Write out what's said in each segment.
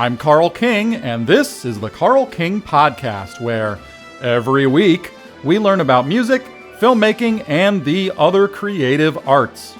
I'm Carl King, and this is the Carl King Podcast, where every week we learn about music, filmmaking, and the other creative arts.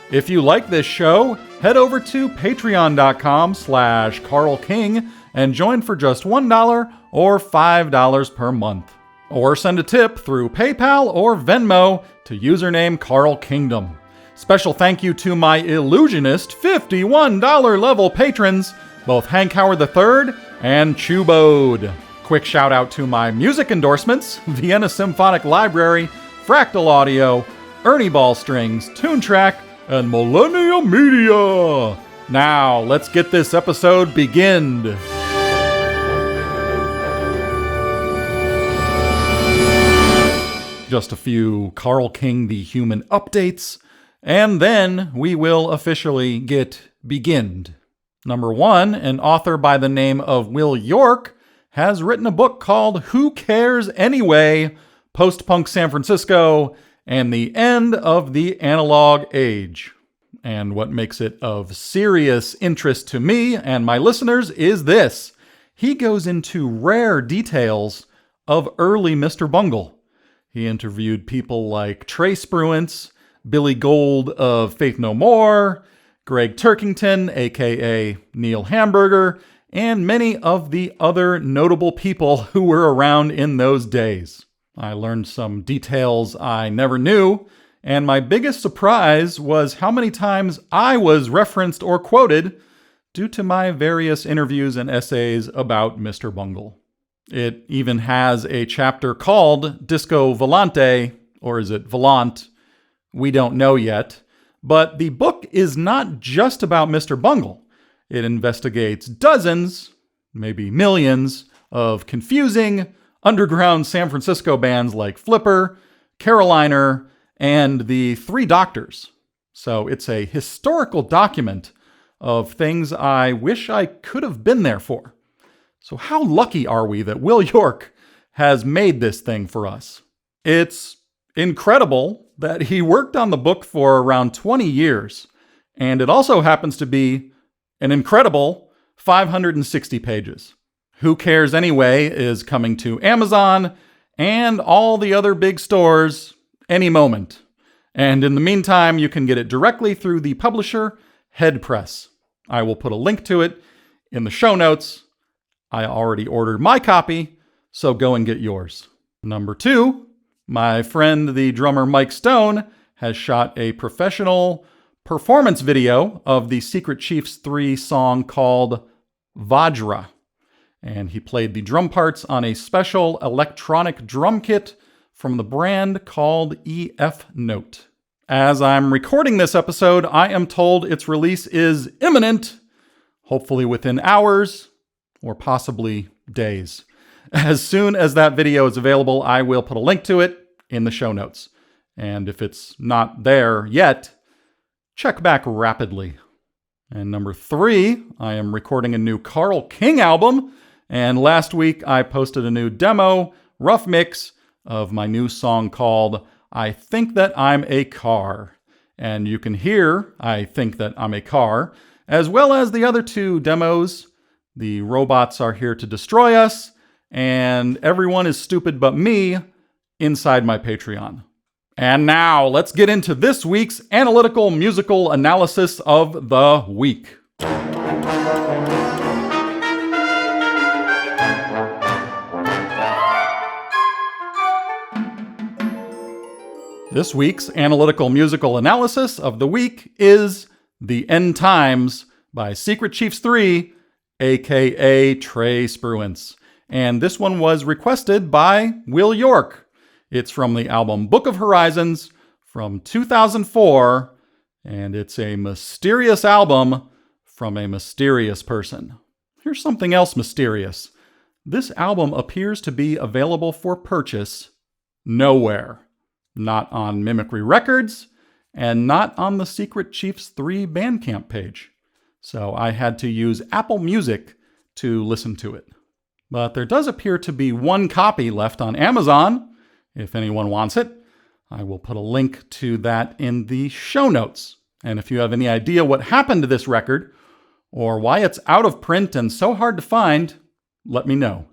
If you like this show, head over to patreon.com/Carl King and join for just $1 or $5 per month. Or send a tip through PayPal or Venmo to username Carl Kingdom. Special thank you to my Illusionist $51 level patrons, both Hank Howard III and Chubode. Quick shout out to my music endorsements, Vienna Symphonic Library, Fractal Audio, Ernie Ball Strings, Toontrack, and Millennium Media. Now, let's get this episode beginned. Just a few Carl King the Human updates, and then we will officially get beginned. Number one, an author by the name of Will York has written a book called Who Cares Anyway? Post-Punk San Francisco and the End of the Analog Age. And what makes it of serious interest to me and my listeners is this. He goes into rare details of early Mr. Bungle. He interviewed people like Trey Spruance, Billy Gold of Faith No More, Greg Turkington, aka Neil Hamburger, and many of the other notable people who were around in those days. I learned some details I never knew, and my biggest surprise was how many times I was referenced or quoted due to my various interviews and essays about Mr. Bungle. It even has a chapter called Disco Volante, or is it Volant? We don't know yet. But the book is not just about Mr. Bungle. It investigates dozens, maybe millions, of confusing underground San Francisco bands like Flipper, Caroliner, and the Three Doctors. So it's a historical document of things I wish I could have been there for. So how lucky are we that Will York has made this thing for us? It's incredible that he worked on the book for around 20 years, and it also happens to be an incredible 560 pages. Who Cares Anyway is coming to Amazon and all the other big stores any moment. And in the meantime, you can get it directly through the publisher, Head Press. I will put a link to it in the show notes. I already ordered my copy, so go and get yours. Number two, my friend, the drummer Mike Stone, has shot a professional performance video of the Secret Chiefs 3 song called Vajra. And he played the drum parts on a special electronic drum kit from the brand called EF Note. As I'm recording this episode, I am told its release is imminent, hopefully within hours or possibly days. As soon as that video is available, I will put a link to it in the show notes. And if it's not there yet, check back rapidly. And number three, I am recording a new Carl King album. And last week I posted a new demo, rough mix, of my new song called I Think That I'm a Car. And you can hear I Think That I'm a Car, as well as the other two demos, The Robots Are Here to Destroy Us, and Everyone is Stupid But Me, inside my Patreon. And now, let's get into this week's analytical musical analysis of the week. This week's analytical musical analysis of the week is The End Times by Secret Chiefs 3, aka Trey Spruance. And this one was requested by Will York. It's from the album Book of Horizons from 2004, and it's a mysterious album from a mysterious person. Here's something else mysterious. This album appears to be available for purchase nowhere. Not on Mimicry Records, and not on the Secret Chiefs 3 Bandcamp page. So I had to use Apple Music to listen to it. But there does appear to be one copy left on Amazon, if anyone wants it. I will put a link to that in the show notes. And if you have any idea what happened to this record, or why it's out of print and so hard to find, let me know.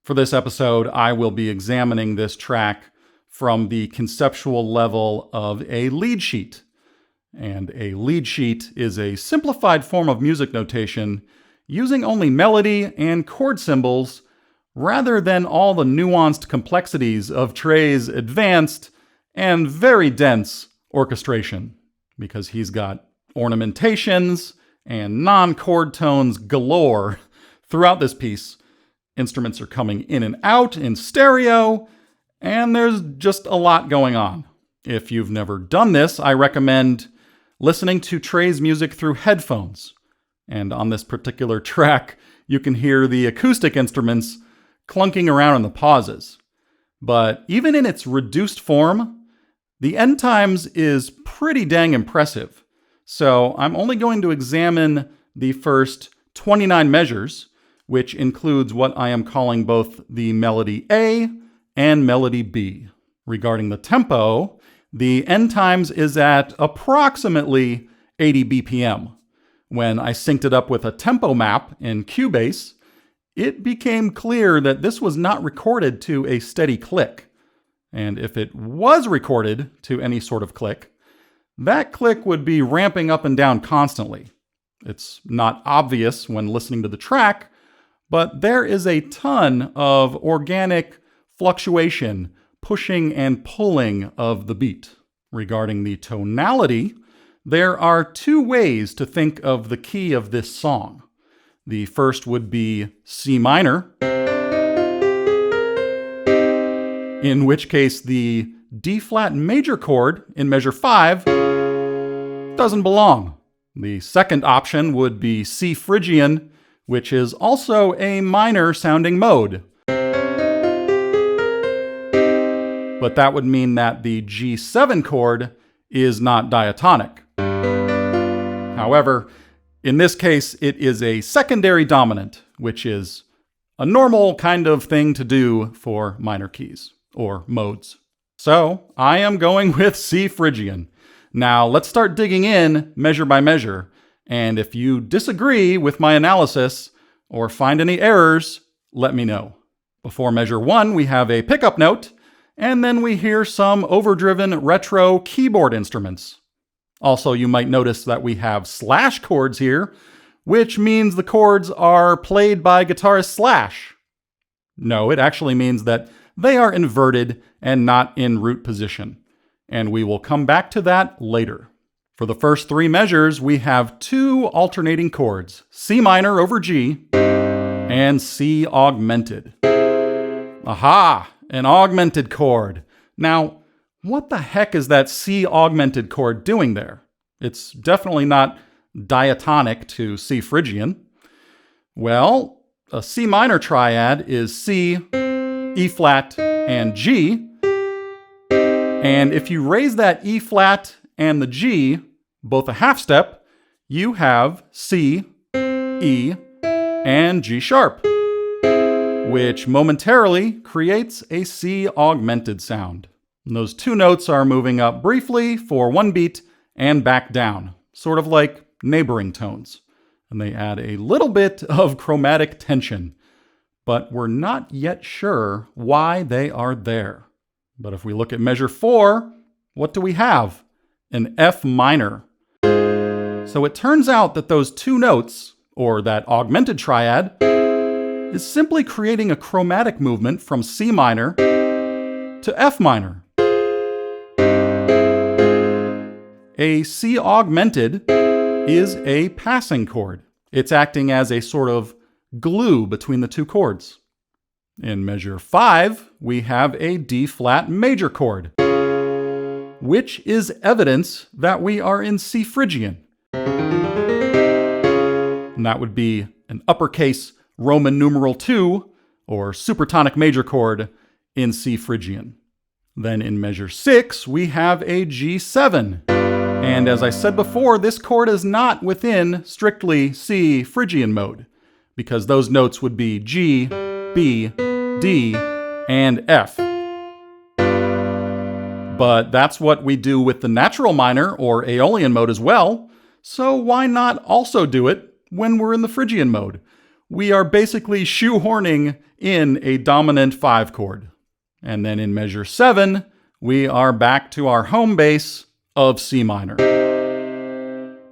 For this episode, I will be examining this track from the conceptual level of a lead sheet. And a lead sheet is a simplified form of music notation using only melody and chord symbols rather than all the nuanced complexities of Trey's advanced and very dense orchestration, because he's got ornamentations and non-chord tones galore throughout this piece. Instruments are coming in and out in stereo, and there's just a lot going on. If you've never done this, I recommend listening to Trey's music through headphones. And on this particular track, you can hear the acoustic instruments clunking around in the pauses. But even in its reduced form, the end times is pretty dang impressive. So I'm only going to examine the first 29 measures, which includes what I am calling both the melody A and melody B. Regarding the tempo, the end times is at approximately 80 BPM. When I synced it up with a tempo map in Cubase, it became clear that this was not recorded to a steady click. And if it was recorded to any sort of click, that click would be ramping up and down constantly. It's not obvious when listening to the track, but there is a ton of organic fluctuation, pushing and pulling of the beat. Regarding the tonality, there are two ways to think of the key of this song. The first would be C minor, in which case the D-flat major chord in measure 5 doesn't belong. The second option would be C Phrygian, which is also a minor sounding mode. But that would mean that the G7 chord is not diatonic. However, in this case, it is a secondary dominant, which is a normal kind of thing to do for minor keys, or modes. So I am going with C Phrygian. Now let's start digging in measure by measure, and if you disagree with my analysis or find any errors, let me know. Before measure 1, we have a pickup note, and then we hear some overdriven retro keyboard instruments. Also, you might notice that we have slash chords here, which means the chords are played by guitarist Slash. No, it actually means that they are inverted and not in root position. And we will come back to that later. For the first 3 measures, we have 2 alternating chords, C minor over G and C augmented. Aha! An augmented chord. Now, what the heck is that C augmented chord doing there? It's definitely not diatonic to C Phrygian. Well, a C minor triad is C, E flat, and G. And if you raise that E flat and the G, both a half step, you have C, E, and G sharp, which momentarily creates a C augmented sound. And those 2 notes are moving up briefly for 1 beat and back down, sort of like neighboring tones. And they add a little bit of chromatic tension, but we're not yet sure why they are there. But if we look at measure 4, what do we have? An F minor. So it turns out that those 2 notes, or that augmented triad, is simply creating a chromatic movement from C minor to F minor. A C augmented is a passing chord. It's acting as a sort of glue between the 2 chords. In measure 5, we have a D-flat major chord, which is evidence that we are in C Phrygian. And that would be an uppercase Roman numeral 2, or supertonic major chord, in C Phrygian. Then in measure 6, we have a G7. And as I said before, this chord is not within strictly C Phrygian mode, because those notes would be G, B, D, and F. But that's what we do with the natural minor or Aeolian mode as well, so why not also do it when we're in the Phrygian mode. We are basically shoehorning in a dominant 5 chord. And then in measure 7, we are back to our home base of C minor.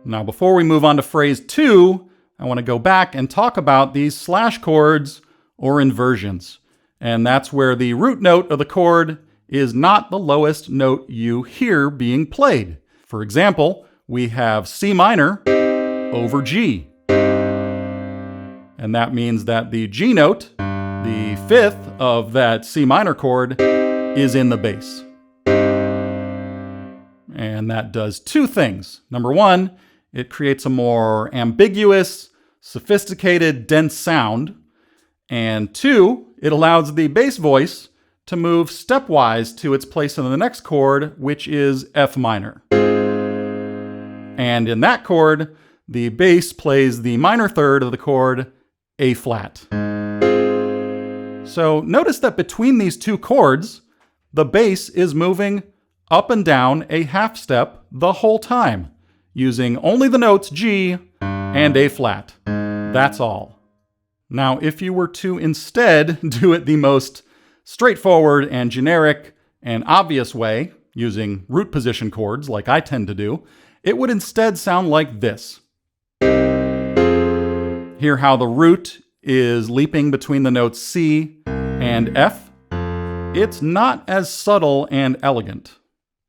Now, before we move on to phrase 2, I want to go back and talk about these slash chords or inversions. And that's where the root note of the chord is not the lowest note you hear being played. For example, we have C minor over G. And that means that the G note, the 5th of that C minor chord, is in the bass. And that does 2 things. Number 1, it creates a more ambiguous, sophisticated, dense sound. And 2, it allows the bass voice to move stepwise to its place in the next chord, which is F minor. And in that chord, the bass plays the minor third of the chord, A flat. So notice that between these 2 chords, the bass is moving up and down a half step the whole time, using only the notes G and A flat. That's all. Now, if you were to instead do it the most straightforward and generic and obvious way, using root position chords like I tend to do, it would instead sound like this. Hear how the root is leaping between the notes C and F? It's not as subtle and elegant.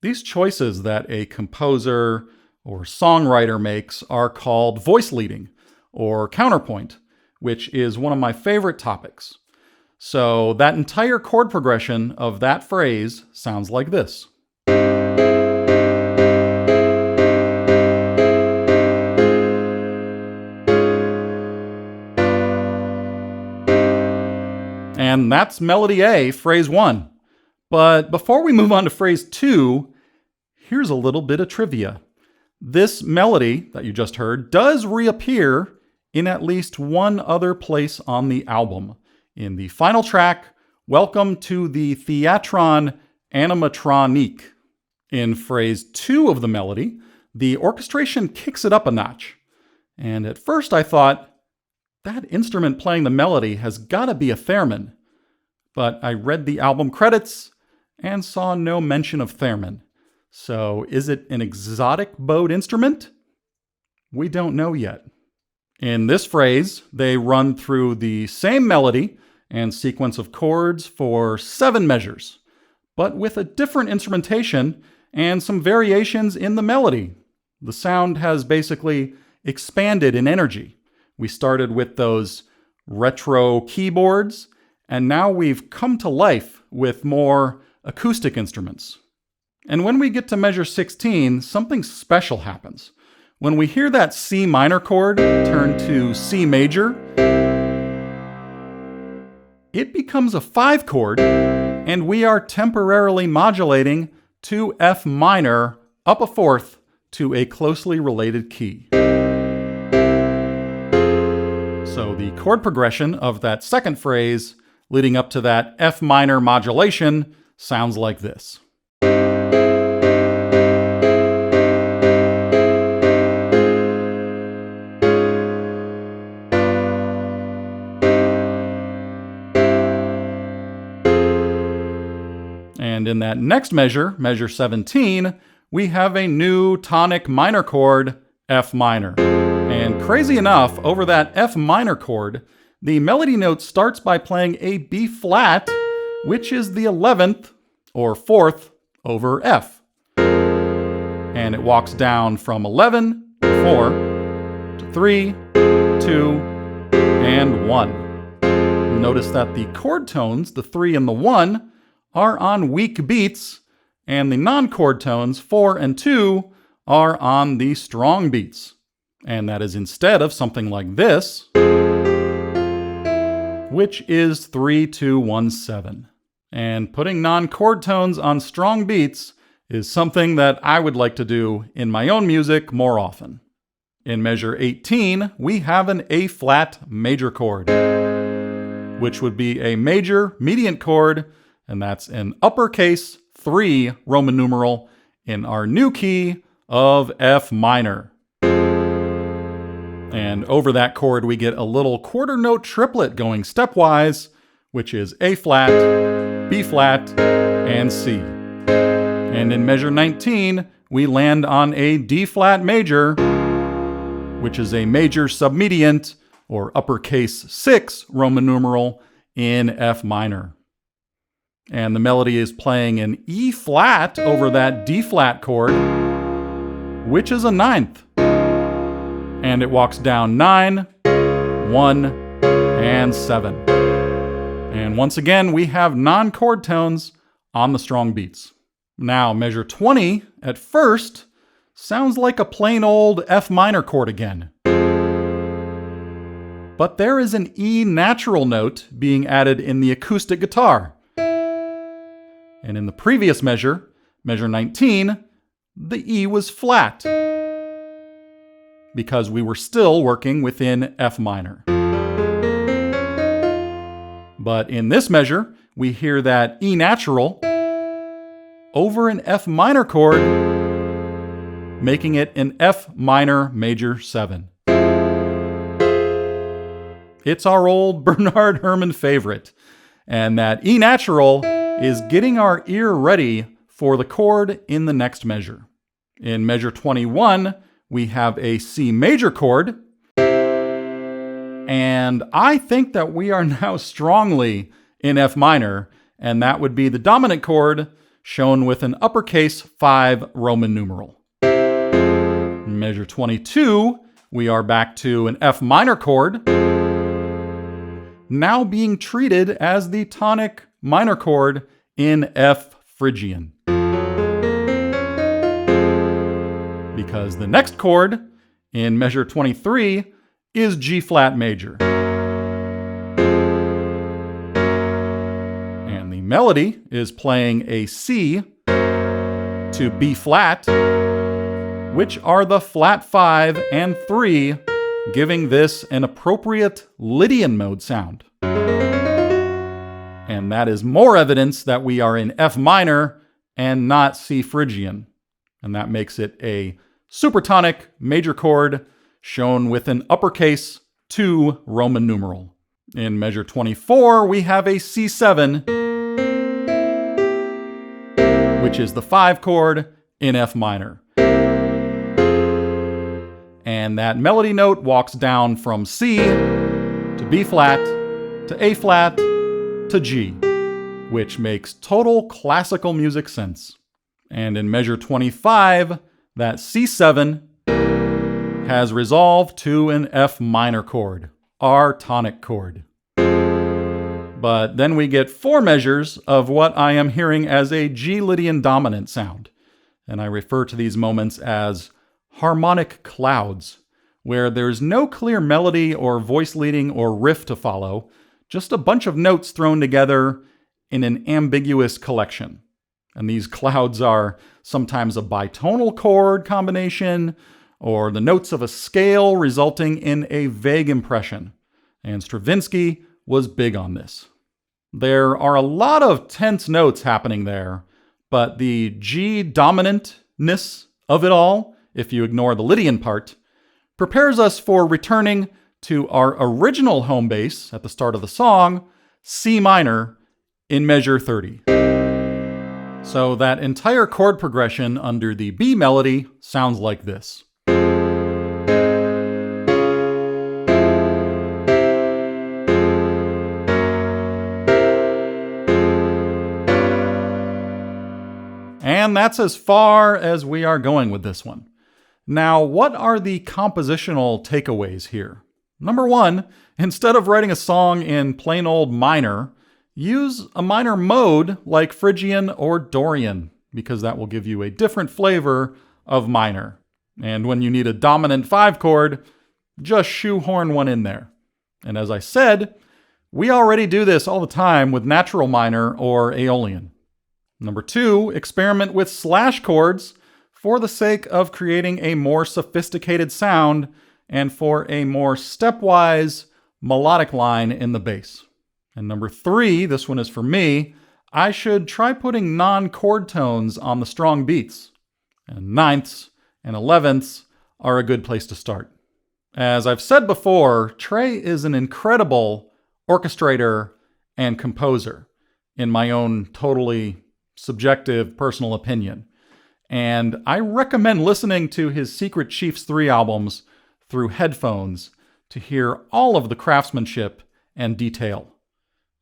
These choices that a composer or songwriter makes are called voice leading or counterpoint, which is one of my favorite topics. So that entire chord progression of that phrase sounds like this. And that's melody A, phrase 1. But before we move on to phrase 2, here's a little bit of trivia. This melody that you just heard does reappear in at least one other place on the album. In the final track, Welcome to the Theatron Animatronique. In phrase 2 of the melody, the orchestration kicks it up a notch. And at first I thought, that instrument playing the melody has got to be a theremin. But I read the album credits and saw no mention of theremin. So is it an exotic bowed instrument? We don't know yet. In this phrase, they run through the same melody and sequence of chords for 7 measures, but with a different instrumentation and some variations in the melody. The sound has basically expanded in energy. We started with those retro keyboards, and now we've come to life with more acoustic instruments. And when we get to measure 16, something special happens. When we hear that C minor chord turn to C major, it becomes a 5 chord, and we are temporarily modulating to F minor up a 4th to a closely related key. So the chord progression of that second phrase leading up to that F minor modulation sounds like this. And in that next measure, measure 17, we have a new tonic minor chord, F minor. And crazy enough, over that F minor chord, the melody note starts by playing a B flat, which is the 11th or 4th over F. And it walks down from 11, 4, to 3, 2, and 1. Notice that the chord tones, the 3 and the 1, are on weak beats, and the non-chord tones, 4 and 2, are on the strong beats. And that is instead of something like this, which is 3, 2, 1, 7. And putting non-chord tones on strong beats is something that I would like to do in my own music more often. In measure 18, we have an A-flat major chord, which would be a major mediant chord, and that's an uppercase 3 Roman numeral in our new key of F minor. And over that chord, we get a little quarter note triplet going stepwise, which is A flat, B flat, and C. And in measure 19, we land on a D flat major, which is a major submediant, or uppercase 6 Roman numeral, in F minor. And the melody is playing an E flat over that D flat chord, which is a ninth. And it walks down 9, 1, and 7. And once again, we have non-chord tones on the strong beats. Now, measure 20 at first sounds like a plain old F minor chord again. But there is an E natural note being added in the acoustic guitar. And in the previous measure, measure 19, the E was flat, because we were still working within F minor. But in this measure, we hear that E natural over an F minor chord, making it an F minor major 7. It's our old Bernard Herrmann favorite, and that E natural is getting our ear ready for the chord in the next measure. In measure 21, we have a C major chord, and I think that we are now strongly in F minor, and that would be the dominant chord shown with an uppercase 5 Roman numeral. In measure 22, we are back to an F minor chord, now being treated as the tonic minor chord in F Phrygian. Because the next chord in measure 23 is G flat major. And the melody is playing a C to B flat, which are the flat 5 and 3, giving this an appropriate Lydian mode sound. And that is more evidence that we are in F minor and not C Phrygian. And that makes it a supertonic major chord shown with an uppercase 2 Roman numeral. In measure 24, we have a C7, which is the 5 chord in F minor. And that melody note walks down from C to B flat to A flat to G, which makes total classical music sense. And in measure 25, that C7 has resolved to an F minor chord, our tonic chord. But then we get 4 measures of what I am hearing as a G Lydian dominant sound. And I refer to these moments as harmonic clouds, where there's no clear melody or voice leading or riff to follow, just a bunch of notes thrown together in an ambiguous collection. And these clouds are sometimes a bitonal chord combination, or the notes of a scale resulting in a vague impression. And Stravinsky was big on this. There are a lot of tense notes happening there, but the G dominantness of it all, if you ignore the Lydian part, prepares us for returning to our original home base at the start of the song, C minor, in measure 30. So that entire chord progression under the B melody sounds like this. And that's as far as we are going with this one. Now, what are the compositional takeaways here? Number 1, instead of writing a song in plain old minor, use a minor mode like Phrygian or Dorian, because that will give you a different flavor of minor. And when you need a dominant 5 chord, just shoehorn one in there. And as I said, we already do this all the time with natural minor or Aeolian. Number 2, experiment with slash chords for the sake of creating a more sophisticated sound and for a more stepwise melodic line in the bass. And number 3, this one is for me, I should try putting non-chord tones on the strong beats. And ninths and elevenths are a good place to start. As I've said before, Trey is an incredible orchestrator and composer, in my own totally subjective personal opinion. And I recommend listening to his Secret Chiefs 3 albums through headphones to hear all of the craftsmanship and detail.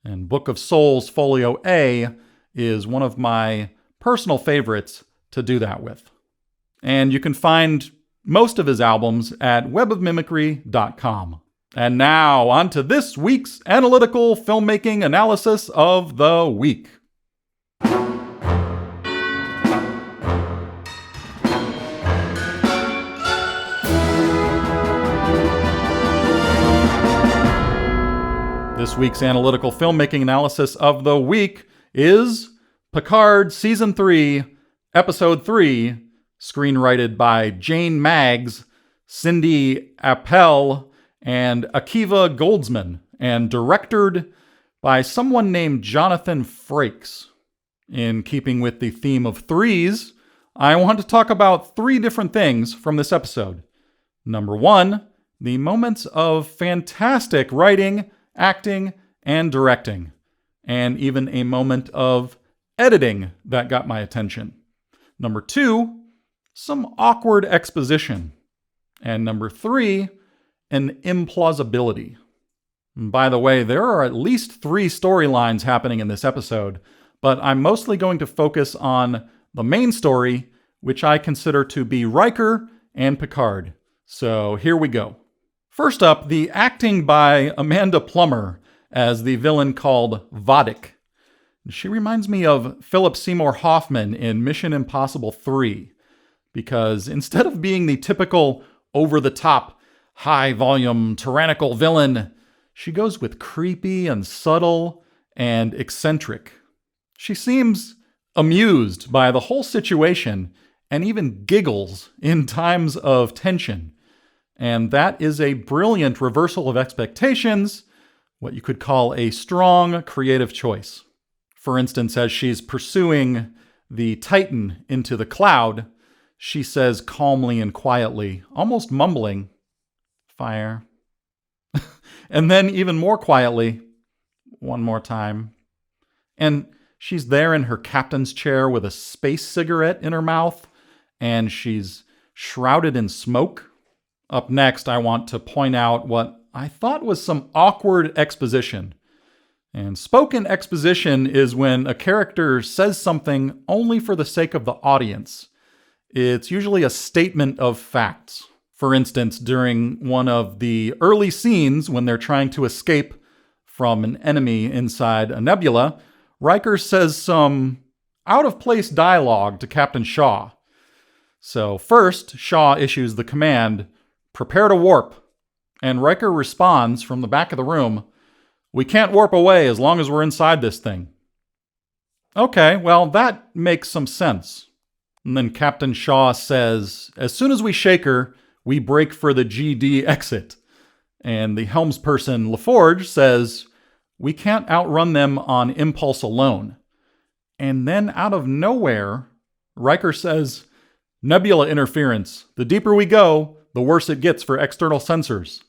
And Book of Souls Folio A is one of my personal favorites to do that with. And you can find most of his albums at webofmimicry.com. And now, on to this week's Analytical Filmmaking Analysis of the Week. This week's Analytical Filmmaking Analysis of the Week is Picard Season 3, Episode 3, screenwritten by Jane Maggs, Cindy Appel, and Akiva Goldsman, and directed by someone named Jonathan Frakes. In keeping with the theme of threes, I want to talk about three different things from this episode. Number one, the moments of fantastic writing, acting, and directing, and even a moment of editing that got my attention. Number two, some awkward exposition. And number three, an implausibility. And by the way, there are at least three storylines happening in this episode, but I'm mostly going to focus on the main story, which I consider to be Riker and Picard. So here we go. First up, the acting by Amanda Plummer as the villain called Vadic. She reminds me of Philip Seymour Hoffman in Mission Impossible 3, because instead of being the typical over-the-top, high-volume, tyrannical villain, she goes with creepy and subtle and eccentric. She seems amused by the whole situation and even giggles in times of tension. And that is a brilliant reversal of expectations, what you could call a strong creative choice. For instance, as she's pursuing the Titan into the cloud, she says calmly and quietly, almost mumbling, "Fire." And then even more quietly, "One more time." And she's there in her captain's chair with a space cigarette in her mouth, and she's shrouded in smoke. Up next, I want to point out what I thought was some awkward exposition. And spoken exposition is when a character says something only for the sake of the audience. It's usually a statement of facts. For instance, during one of the early scenes when they're trying to escape from an enemy inside a nebula, Riker says some out-of-place dialogue to Captain Shaw. So first, Shaw issues the command, "Prepare to warp," and Riker responds from the back of the room, "We can't warp away as long as we're inside this thing." Okay, well, that makes some sense. And then Captain Shaw says, "As soon as we shake her, we break for the GD exit." And the helmsperson LaForge says, "We can't outrun them on impulse alone." And then out of nowhere, Riker says, "Nebula interference. The deeper we go, the worse it gets for external sensors."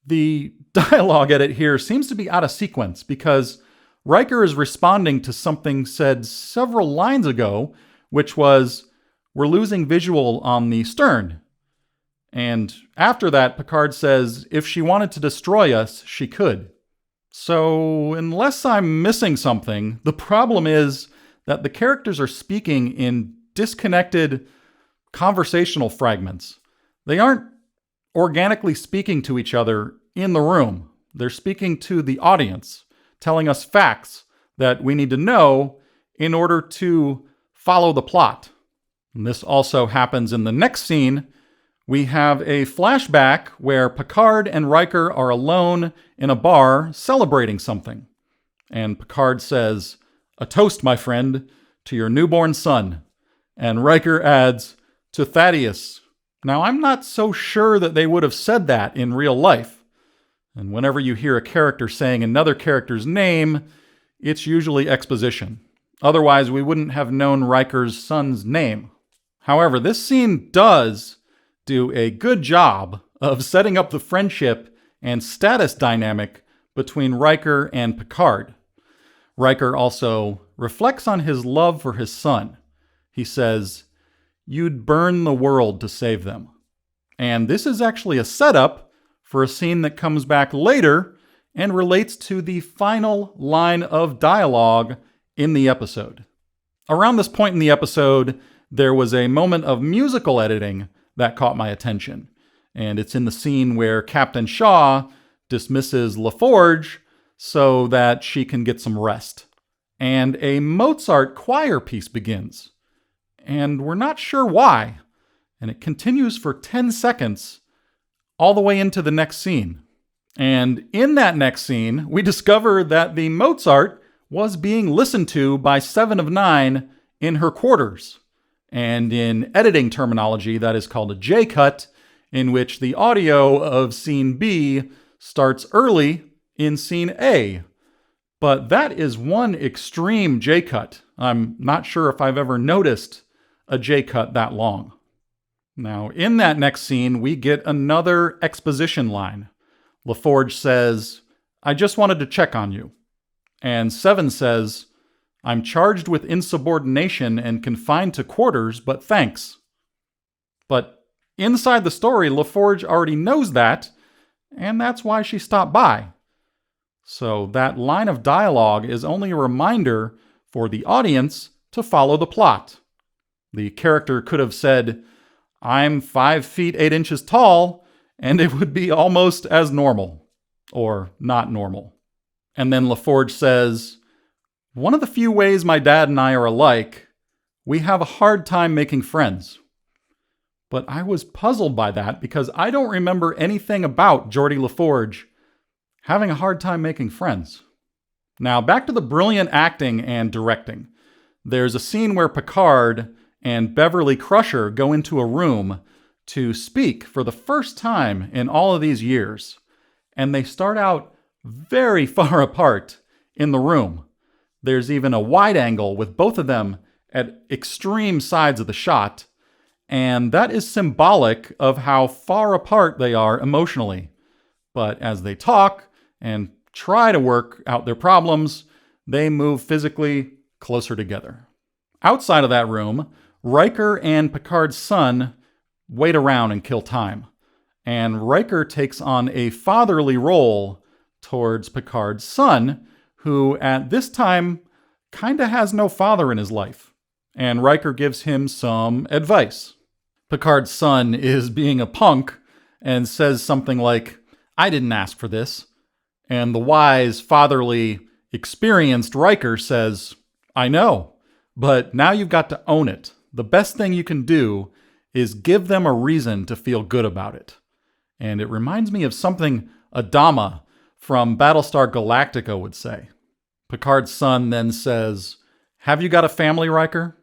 The dialogue edit here seems to be out of sequence because Riker is responding to something said several lines ago, which was, "We're losing visual on the stern." And after that, Picard says, if she wanted to destroy us, she could. So, unless I'm missing something, the problem is that the characters are speaking in disconnected conversational fragments. They aren't organically speaking to each other in the room. They're speaking to the audience, telling us facts that we need to know in order to follow the plot. And this also happens in the next scene. We have a flashback where Picard and Riker are alone in a bar celebrating something. And Picard says, "A toast, my friend, to your newborn son." And Riker adds, "To Thaddeus." Now, I'm not so sure that they would have said that in real life. And whenever you hear a character saying another character's name, it's usually exposition. Otherwise, we wouldn't have known Riker's son's name. However, this scene does do a good job of setting up the friendship and status dynamic between Riker and Picard. Riker also reflects on his love for his son. He says, "You'd burn the world to save them." And this is actually a setup for a scene that comes back later and relates to the final line of dialogue in the episode. Around this point in the episode, there was a moment of musical editing that caught my attention. And it's in the scene where Captain Shaw dismisses LaForge so that she can get some rest. And a Mozart choir piece begins. And we're not sure why. And it continues for 10 seconds all the way into the next scene. And in that next scene, we discover that the Mozart was being listened to by Seven of Nine in her quarters. And in editing terminology, that is called a J-cut, in which the audio of scene B starts early in scene A. But that is one extreme J-cut. I'm not sure if I've ever noticed a J-cut that long. Now, in that next scene, we get another exposition line. LaForge says, "I just wanted to check on you." And Seven says, "I'm charged with insubordination and confined to quarters, but thanks." But inside the story, LaForge already knows that, and that's why she stopped by. So that line of dialogue is only a reminder for the audience to follow the plot. The character could have said, "I'm 5 feet 8 inches tall," and it would be almost as normal, or not normal. And then LaForge says, "One of the few ways my dad and I are alike, we have a hard time making friends." But I was puzzled by that because I don't remember anything about Geordi LaForge having a hard time making friends. Now, back to the brilliant acting and directing. There's a scene where Picard and Beverly Crusher go into a room to speak for the first time in all of these years. And they start out very far apart in the room. There's even a wide angle with both of them at extreme sides of the shot. And that is symbolic of how far apart they are emotionally. But as they talk and try to work out their problems, they move physically closer together. Outside of that room, Riker and Picard's son wait around and kill time. And Riker takes on a fatherly role towards Picard's son, who at this time kinda has no father in his life. And Riker gives him some advice. Picard's son is being a punk and says something like, "I didn't ask for this." And the wise, fatherly, experienced Riker says, "I know, but now you've got to own it. The best thing you can do is give them a reason to feel good about it." And it reminds me of something Adama from Battlestar Galactica would say. Picard's son then says, "Have you got a family, Riker?"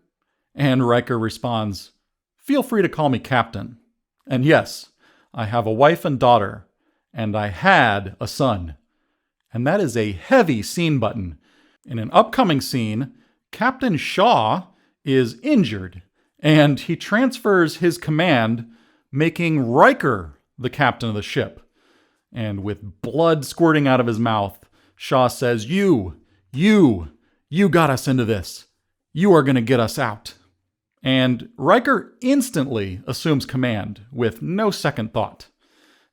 And Riker responds, "Feel free to call me Captain. And yes, I have a wife and daughter, and I had a son." And that is a heavy scene button. In an upcoming scene, Captain Shaw is injured, and he transfers his command, making Riker the captain of the ship. And with blood squirting out of his mouth, Shaw says, You got us into this. You are going to get us out." And Riker instantly assumes command with no second thought.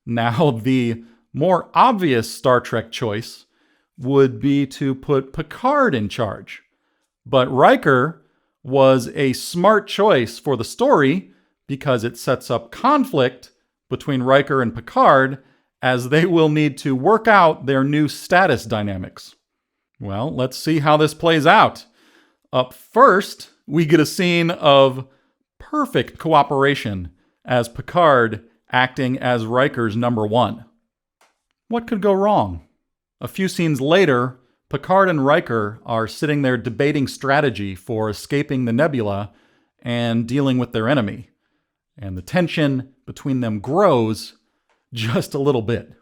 Now, the more obvious Star Trek choice would be to put Picard in charge. But Riker was a smart choice for the story because it sets up conflict between Riker and Picard as they will need to work out their new status dynamics. Well, let's see how this plays out. Up first, we get a scene of perfect cooperation as Picard acting as Riker's number one. What could go wrong? A few scenes later, Picard and Riker are sitting there debating strategy for escaping the nebula and dealing with their enemy. And the tension between them grows just a little bit.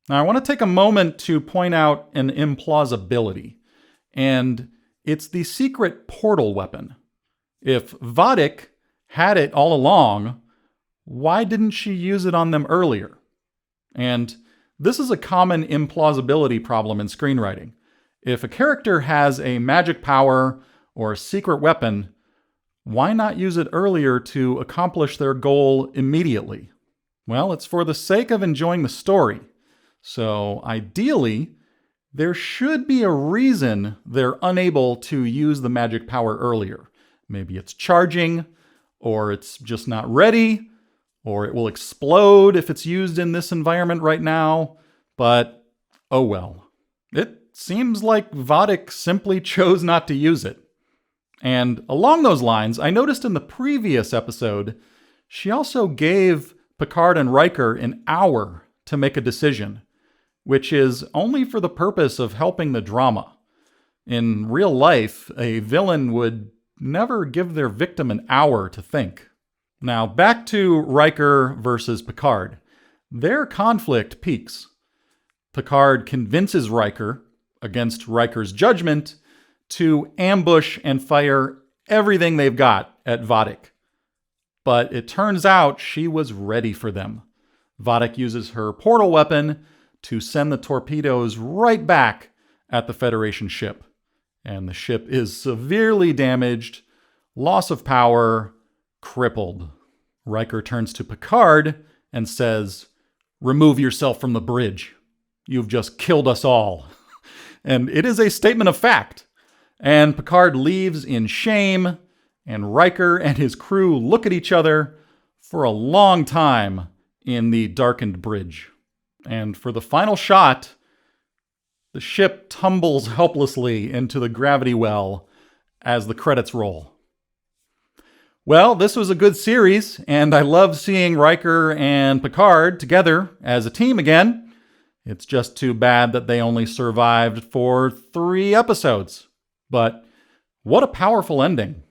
Now, I want to take a moment to point out an implausibility, and it's the secret portal weapon. If Vadic had it all along, why didn't she use it on them earlier? And this is a common implausibility problem in screenwriting. If a character has a magic power or a secret weapon, why not use it earlier to accomplish their goal immediately? Well, it's for the sake of enjoying the story. So ideally, there should be a reason they're unable to use the magic power earlier. Maybe it's charging, or it's just not ready, or it will explode if it's used in this environment right now. But oh well. It seems like Vodic simply chose not to use it. And along those lines, I noticed in the previous episode, she also gave Picard and Riker an hour to make a decision, which is only for the purpose of helping the drama. In real life, a villain would never give their victim an hour to think. Now, back to Riker versus Picard. Their conflict peaks. Picard convinces Riker, against Riker's judgment, to ambush and fire everything they've got at Vodic. But it turns out she was ready for them. Vodic uses her portal weapon to send the torpedoes right back at the Federation ship. And the ship is severely damaged, loss of power, crippled. Riker turns to Picard and says, "Remove yourself from the bridge. You've just killed us all." And it is a statement of fact. And Picard leaves in shame, and Riker and his crew look at each other for a long time in the darkened bridge. And for the final shot, the ship tumbles helplessly into the gravity well as the credits roll. Well, this was a good series, and I love seeing Riker and Picard together as a team again. It's just too bad that they only survived for 3 episodes. But what a powerful ending.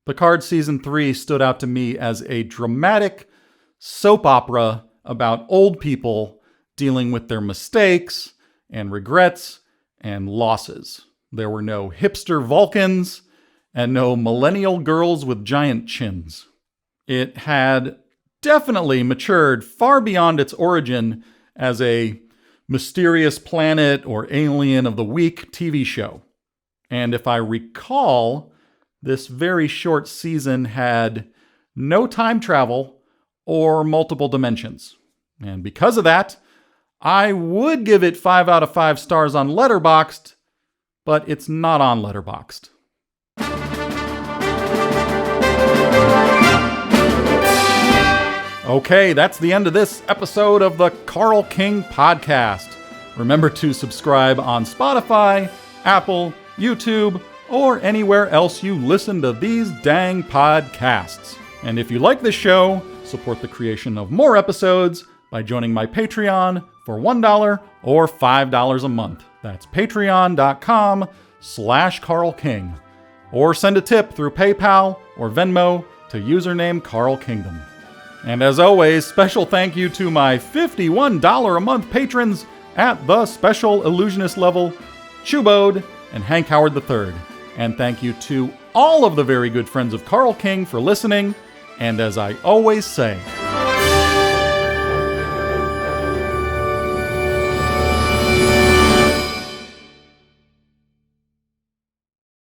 Picard Season 3 stood out to me as a dramatic soap opera about old people dealing with their mistakes and regrets and losses. There were no hipster Vulcans and no millennial girls with giant chins. It had definitely matured far beyond its origin as a mysterious planet or alien of the week TV show. And if I recall, this very short season had no time travel or multiple dimensions. And because of that, I would give it 5 out of 5 stars on Letterboxd, but it's not on Letterboxd. Okay, that's the end of this episode of the Carl King Podcast. Remember to subscribe on Spotify, Apple, YouTube, or anywhere else you listen to these dang podcasts. And if you like this show, support the creation of more episodes by joining my Patreon for $1 or $5 a month. That's patreon.com/Carl King. Or send a tip through PayPal or Venmo to username Carl Kingdom. And as always, special thank you to my $51 a month patrons at the Special Illusionist level, Chubode and Hank Howard III. And thank you to all of the very good friends of Carl King for listening. And as I always say,